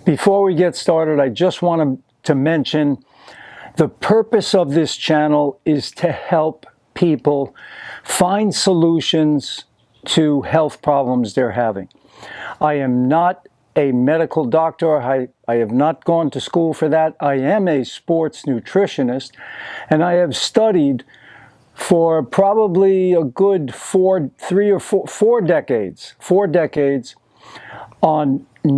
Before we get started, I just want to mention the purpose of this channel is to help people find solutions to health problems they're having. I am not a medical doctor. I have not gone to school for that. I am a sports nutritionist, and I have studied for probably a good four decades on the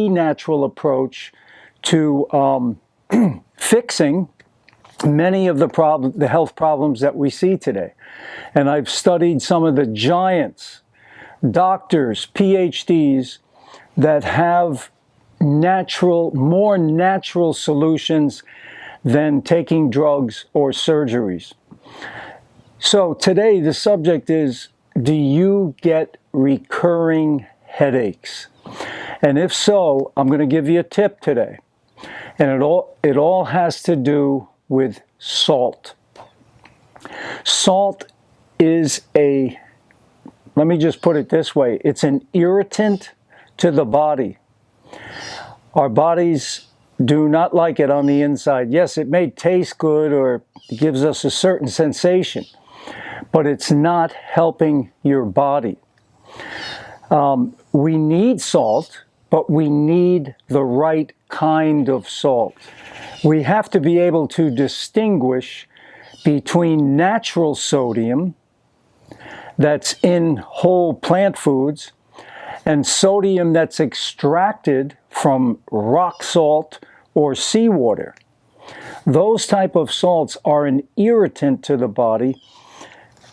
natural approach to fixing many of the health problems that we see today. And I've studied some of the giants, doctors, PhDs that have more natural solutions than taking drugs or surgeries. So today the subject is, do you get recurring headaches? And if so, I'm going to give you a tip today. And it all has to do with salt. Salt is let me just put it this way, it's an irritant to the body. Our bodies do not like it on the inside. Yes, it may taste good or it gives us a certain sensation, but it's not helping your body. We need salt, but we need the right kind of salt. We have to be able to distinguish between natural sodium that's in whole plant foods and sodium that's extracted from rock salt or seawater. Those type of salts are an irritant to the body,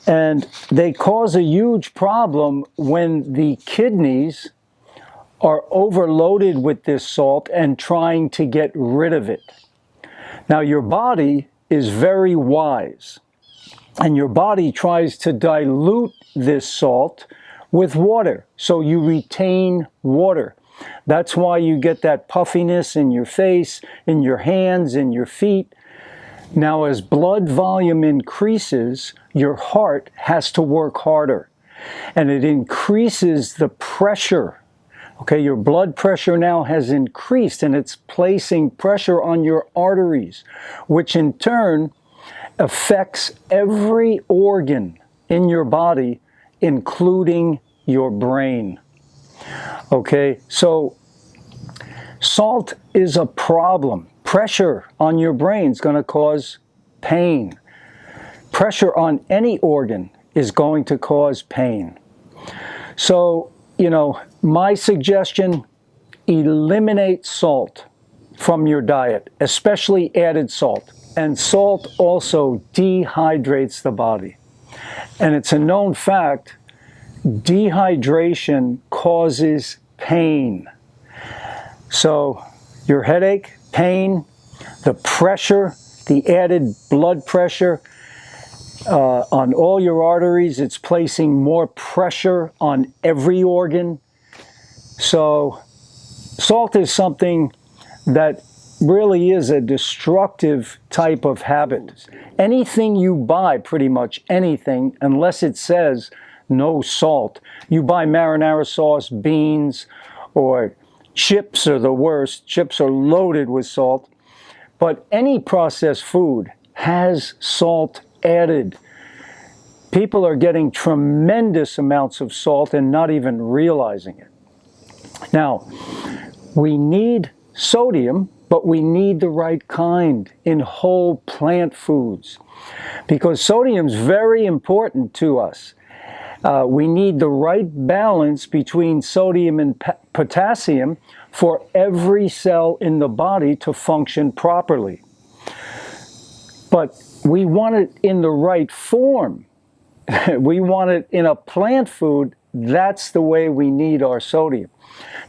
and they cause a huge problem when the kidneys are overloaded with this salt and trying to get rid of it. Now, your body is very wise, and your body tries to dilute this salt with water, so you retain water. That's why you get that puffiness in your face, in your hands, in your feet. Now, as blood volume increases, your heart has to work harder, and it increases the pressure. Okay, your blood pressure now has increased, and it's placing pressure on your arteries, which in turn affects every organ in your body, including your brain. Okay, so salt is a problem. Pressure on your brain is going to cause pain. Pressure on any organ is going to cause pain. So, my suggestion, eliminate salt from your diet, especially added salt. And salt also dehydrates the body. And it's a known fact, dehydration causes pain. So your headache, pain, the pressure, the added blood pressure on all your arteries, it's placing more pressure on every organ. So salt is something that really is a destructive type of habit. Anything you buy, pretty much anything, unless it says no salt, you buy marinara sauce, beans, or chips are the worst. Chips are loaded with salt. But any processed food has salt added. People are getting tremendous amounts of salt and not even realizing it. Now, we need sodium, but we need the right kind in whole plant foods, because sodium is very important to us. We need the right balance between sodium and potassium for every cell in the body to function properly. But we want it in the right form. We want it in a plant food. That's the way we need our sodium.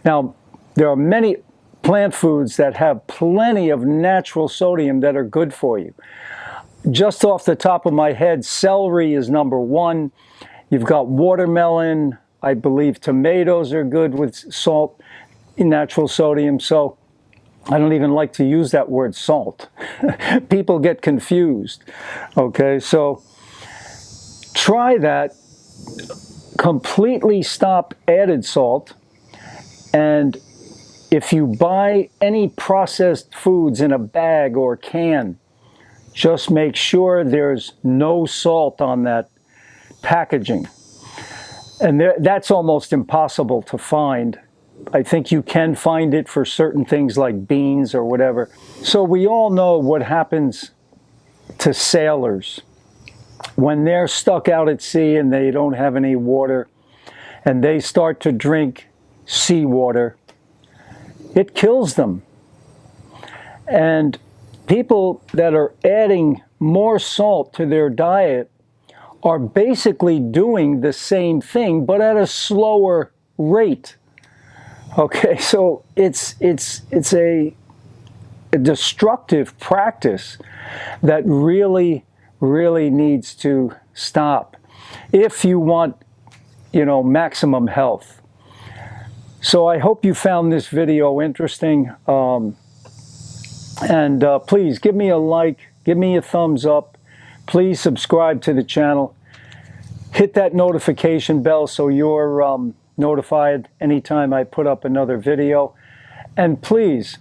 Now, there are many plant foods that have plenty of natural sodium that are good for you. Just off the top of my head, celery is number one. You've got watermelon. I believe tomatoes are good with salt, natural sodium. So I don't even like to use that word salt. People get confused. Okay, so try that. Completely stop added salt and if you buy any processed foods in a bag or can, just make sure there's no salt on that packaging. And that's almost impossible to find. I think you can find it for certain things like beans or whatever. So we all know what happens to sailors when they're stuck out at sea and they don't have any water and they start to drink seawater. It kills them. And people that are adding more salt to their diet are basically doing the same thing, but at a slower rate. Okay, so it's a destructive practice that really needs to stop if you want, maximum health. So I hope you found this video interesting, and please give me a like, give me a thumbs up, please subscribe to the channel, hit that notification bell so you're notified anytime I put up another video, and please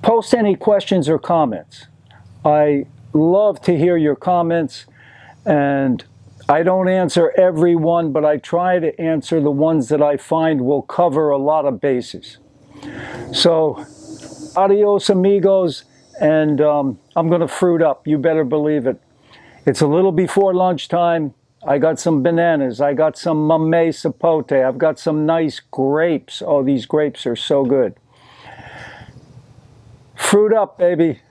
post any questions or comments. I love to hear your comments, and I don't answer every one, but I try to answer the ones that I find will cover a lot of bases. So, adios amigos, and I'm going to fruit up, you better believe it. It's a little before lunchtime. I got some bananas, I got some mamey sapote, I've got some nice grapes. Oh, these grapes are so good. Fruit up, baby.